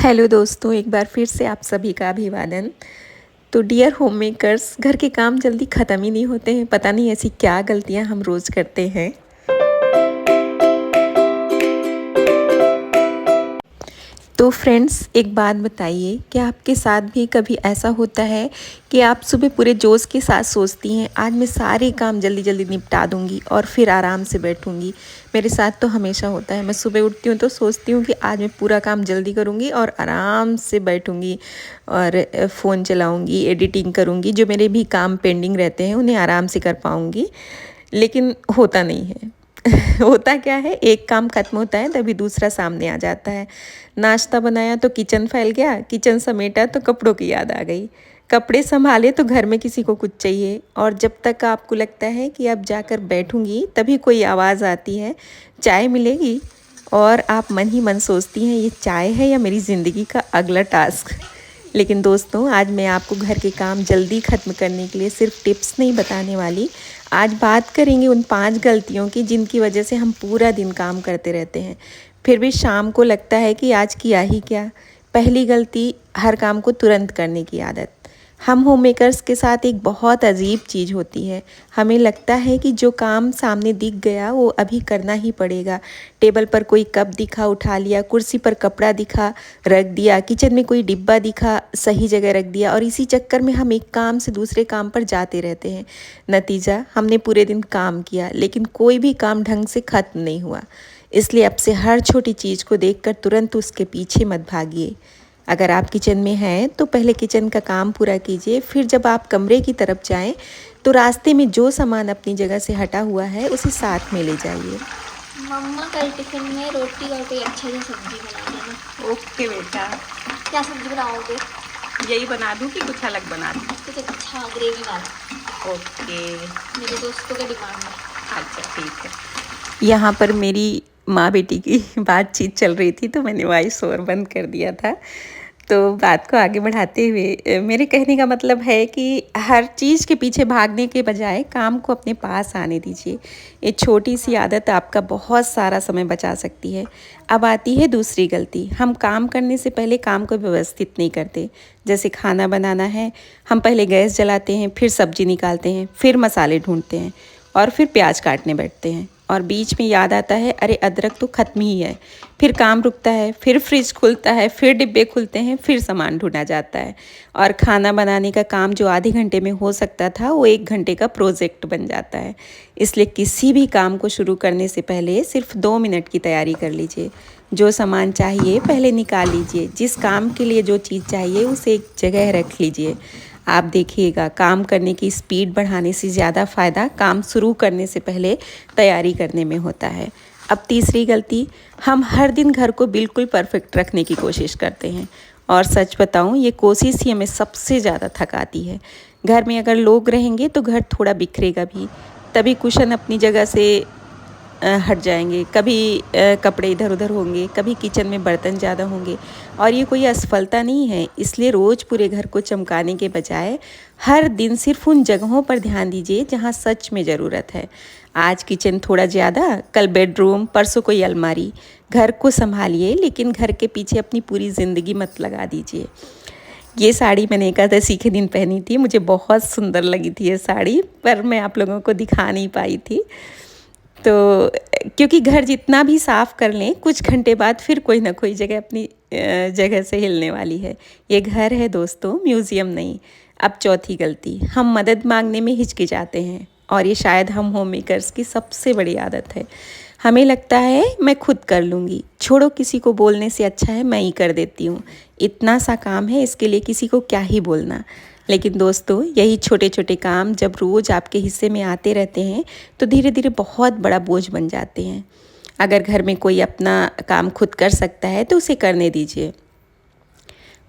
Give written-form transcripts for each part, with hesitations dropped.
Hello दोस्तों, एक बार फिर से आप सभी का अभिवादन। तो डियर होम मेकर्स, घर के काम जल्दी ख़त्म ही नहीं होते हैं। पता नहीं ऐसी क्या गलतियां हम रोज़ करते हैं। तो फ्रेंड्स, एक बात बताइए, क्या आपके साथ भी कभी ऐसा होता है कि आप सुबह पूरे जोश के साथ सोचती हैं आज मैं सारे काम जल्दी जल्दी निपटा दूंगी और फिर आराम से बैठूंगी। मेरे साथ तो हमेशा होता है। मैं सुबह उठती हूँ तो सोचती हूँ कि आज मैं पूरा काम जल्दी करूँगी और आराम से बैठूंगी और फ़ोन चलाऊँगी, एडिटिंग करूँगी, जो मेरे भी काम पेंडिंग रहते हैं उन्हें आराम से कर पाऊँगी। लेकिन होता नहीं है। होता क्या है, एक काम खत्म होता है तभी दूसरा सामने आ जाता है। नाश्ता बनाया तो किचन फैल गया, किचन समेटा तो कपड़ों की याद आ गई, कपड़े संभाले तो घर में किसी को कुछ चाहिए। और जब तक आपको लगता है कि अब जाकर बैठूंगी तभी कोई आवाज़ आती है, चाय मिलेगी, और आप मन ही मन सोचती हैं ये चाय है या मेरी ज़िंदगी का अगला टास्क। लेकिन दोस्तों, आज मैं आपको घर के काम जल्दी ख़त्म करने के लिए सिर्फ टिप्स नहीं बताने वाली। आज बात करेंगे उन 5 गलतियों की जिनकी वजह से हम पूरा दिन काम करते रहते हैं, फिर भी शाम को लगता है कि आज किया ही क्या। पहली गलती, हर काम को तुरंत करने की आदत। हम होम मेकर्स के साथ एक बहुत अजीब चीज़ होती है। हमें लगता है कि जो काम सामने दिख गया वो अभी करना ही पड़ेगा। टेबल पर कोई कप दिखा, उठा लिया, कुर्सी पर कपड़ा दिखा, रख दिया, किचन में कोई डिब्बा दिखा, सही जगह रख दिया, और इसी चक्कर में हम एक काम से दूसरे काम पर जाते रहते हैं। नतीजा, हमने पूरे दिन काम किया लेकिन कोई भी काम ढंग से ख़त्म नहीं हुआ। इसलिए अब से हर छोटी चीज़ को देखकर तुरंत उसके पीछे मत भागिए। अगर आप किचन में हैं तो पहले किचन का काम पूरा कीजिए, फिर जब आप कमरे की तरफ जाएं तो रास्ते में जो सामान अपनी जगह से हटा हुआ है उसे साथ में ले जाइए। मम्मा कल टिफिन में रोटी और कोई अच्छी सी सब्जी बना देना। ओके बेटा, क्या सब्जी बनाओगे? यही बना दूँ कि कुछ अलग बना दूँ? कुछ अच्छा ग्रेवी वाला। ओके, मेरे दोस्तों के डिमांड है। अच्छा ठीक है। यहाँ पर मेरी माँ बेटी की बातचीत चल रही थी तो मैंने वॉइस ओवर बंद कर दिया था। तो बात को आगे बढ़ाते हुए मेरे कहने का मतलब है कि हर चीज़ के पीछे भागने के बजाय काम को अपने पास आने दीजिए। ये छोटी सी आदत आपका बहुत सारा समय बचा सकती है। अब आती है दूसरी गलती, हम काम करने से पहले काम को व्यवस्थित नहीं करते। जैसे खाना बनाना है, हम पहले गैस जलाते हैं, फिर सब्जी निकालते हैं, फिर मसाले ढूंढते हैं और फिर प्याज काटने बैठते हैं, और बीच में याद आता है अरे अदरक तो ख़त्म ही है। फिर काम रुकता है, फिर फ्रिज खुलता है, फिर डिब्बे खुलते हैं, फिर सामान ढूंढा जाता है, और खाना बनाने का काम जो आधे घंटे में हो सकता था वो 1 घंटे का प्रोजेक्ट बन जाता है। इसलिए किसी भी काम को शुरू करने से पहले सिर्फ 2 मिनट की तैयारी कर लीजिए। जो सामान चाहिए पहले निकाल लीजिए, जिस काम के लिए जो चीज़ चाहिए उसे एक जगह रख लीजिए। आप देखिएगा, काम करने की स्पीड बढ़ाने से ज़्यादा फ़ायदा काम शुरू करने से पहले तैयारी करने में होता है। अब तीसरी गलती, हम हर दिन घर को बिल्कुल परफेक्ट रखने की कोशिश करते हैं, और सच बताऊं ये कोशिश ही हमें सबसे ज़्यादा थकाती है। घर में अगर लोग रहेंगे तो घर थोड़ा बिखरेगा भी, तभी कुशन अपनी जगह से हट जाएंगे, कभी कपड़े इधर उधर होंगे, कभी किचन में बर्तन ज़्यादा होंगे, और ये कोई असफलता नहीं है। इसलिए रोज़ पूरे घर को चमकाने के बजाय हर दिन सिर्फ उन जगहों पर ध्यान दीजिए जहाँ सच में ज़रूरत है। आज किचन थोड़ा ज़्यादा, कल बेडरूम, परसों कोई अलमारी। घर को संभालिए लेकिन घर के पीछे अपनी पूरी ज़िंदगी मत लगा दीजिए। ये साड़ी मैंने एकादशी के दिन पहनी थी, मुझे बहुत सुंदर लगी थी ये साड़ी, पर मैं आप लोगों को दिखा नहीं पाई थी। तो क्योंकि घर जितना भी साफ़ कर लें, कुछ घंटे बाद फिर कोई ना कोई जगह अपनी जगह से हिलने वाली है। ये घर है दोस्तों, म्यूज़ियम नहीं। अब चौथी गलती, हम मदद मांगने में हिचकिचाते हैं, और ये शायद हम होम मेकर्स की सबसे बड़ी आदत है। हमें लगता है मैं खुद कर लूँगी, छोड़ो किसी को बोलने से अच्छा है मैं ही कर देती हूँ, इतना सा काम है इसके लिए किसी को क्या ही बोलना। लेकिन दोस्तों, यही छोटे छोटे काम जब रोज़ आपके हिस्से में आते रहते हैं तो धीरे धीरे बहुत बड़ा बोझ बन जाते हैं। अगर घर में कोई अपना काम खुद कर सकता है तो उसे करने दीजिए।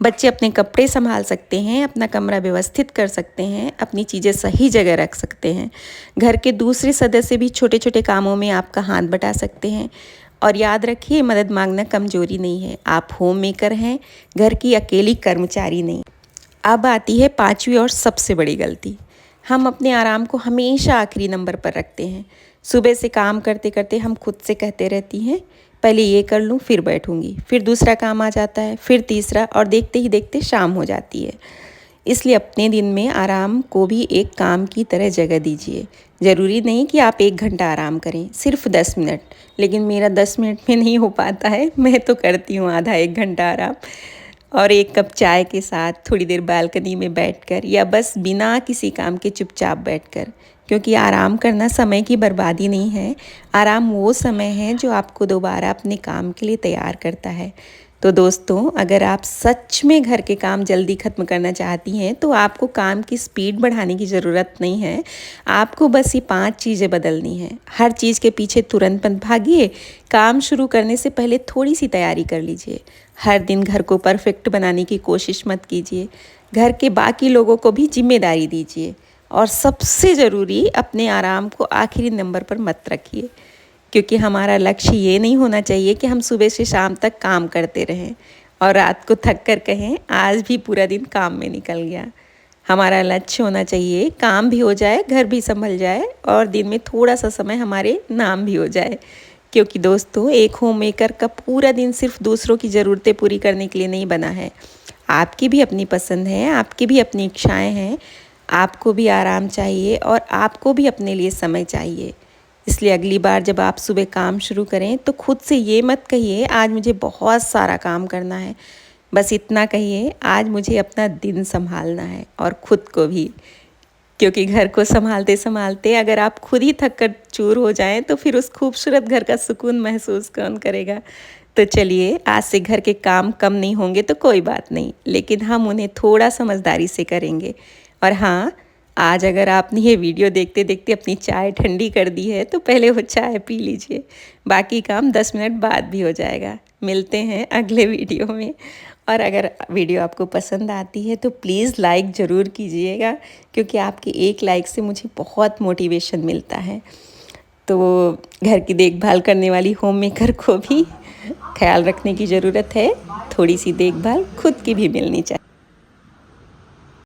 बच्चे अपने कपड़े संभाल सकते हैं, अपना कमरा व्यवस्थित कर सकते हैं, अपनी चीज़ें सही जगह रख सकते हैं। घर के दूसरे सदस्य भी छोटे छोटे कामों में आपका हाथ बटा सकते हैं। और याद रखिए, मदद मांगना कमजोरी नहीं है, आप होम मेकर हैं, घर की अकेली कर्मचारी नहीं। अब आती है 5वीं और सबसे बड़ी गलती, हम अपने आराम को हमेशा आखिरी नंबर पर रखते हैं। सुबह से काम करते करते हम खुद से कहते रहती हैं पहले ये कर लूँ फिर बैठूँगी, फिर दूसरा काम आ जाता है, फिर तीसरा, और देखते ही देखते शाम हो जाती है। इसलिए अपने दिन में आराम को भी एक काम की तरह जगह दीजिए। ज़रूरी नहीं कि आप 1 घंटा आराम करें, सिर्फ 10 मिनट, लेकिन मेरा 10 मिनट में नहीं हो पाता है। मैं तो करती हूँ आधा 1 घंटा आराम, और 1 कप चाय के साथ थोड़ी देर बालकनी में बैठकर, या बस बिना किसी काम के चुपचाप बैठकर। क्योंकि आराम करना समय की बर्बादी नहीं है, आराम वो समय है जो आपको दोबारा अपने काम के लिए तैयार करता है। तो दोस्तों, अगर आप सच में घर के काम जल्दी ख़त्म करना चाहती हैं तो आपको काम की स्पीड बढ़ाने की ज़रूरत नहीं है। आपको बस ये 5 चीज़ें बदलनी हैं। हर चीज़ के पीछे तुरंत मत भागिए। काम शुरू करने से पहले थोड़ी सी तैयारी कर लीजिए। हर दिन घर को परफेक्ट बनाने की कोशिश मत कीजिए। घर के बाकी लोगों को भी जिम्मेदारी दीजिए, और सबसे ज़रूरी, अपने आराम को आखिरी नंबर पर मत रखिए। क्योंकि हमारा लक्ष्य ये नहीं होना चाहिए कि हम सुबह से शाम तक काम करते रहें और रात को थक कर कहें आज भी पूरा दिन काम में निकल गया। हमारा लक्ष्य होना चाहिए काम भी हो जाए, घर भी संभल जाए, और दिन में थोड़ा सा समय हमारे नाम भी हो जाए। क्योंकि दोस्तों, एक होम मेकर का पूरा दिन सिर्फ दूसरों की ज़रूरतें पूरी करने के लिए नहीं बना है। आपकी भी अपनी पसंद है, आपकी भी अपनी इच्छाएँ हैं, आपको भी आराम चाहिए और आपको भी अपने लिए समय चाहिए। इसलिए अगली बार जब आप सुबह काम शुरू करें तो खुद से ये मत कहिए आज मुझे बहुत सारा काम करना है। बस इतना कहिए आज मुझे अपना दिन संभालना है, और खुद को भी। क्योंकि घर को संभालते संभालते अगर आप खुद ही थक कर चूर हो जाएं तो फिर उस खूबसूरत घर का सुकून महसूस कौन करेगा। तो चलिए, आज से घर के काम कम नहीं होंगे तो कोई बात नहीं, लेकिन हम उन्हें थोड़ा समझदारी से करेंगे। और हाँ, आज अगर आपने ये वीडियो देखते देखते अपनी चाय ठंडी कर दी है तो पहले वो चाय पी लीजिए, बाकी काम 10 मिनट बाद भी हो जाएगा। मिलते हैं अगले वीडियो में। और अगर वीडियो आपको पसंद आती है तो प्लीज़ लाइक ज़रूर कीजिएगा, क्योंकि आपके एक लाइक से मुझे बहुत मोटिवेशन मिलता है। तो घर की देखभाल करने वाली होम मेकर को भी ख्याल रखने की ज़रूरत है, थोड़ी सी देखभाल खुद की भी मिलनी चाहिए।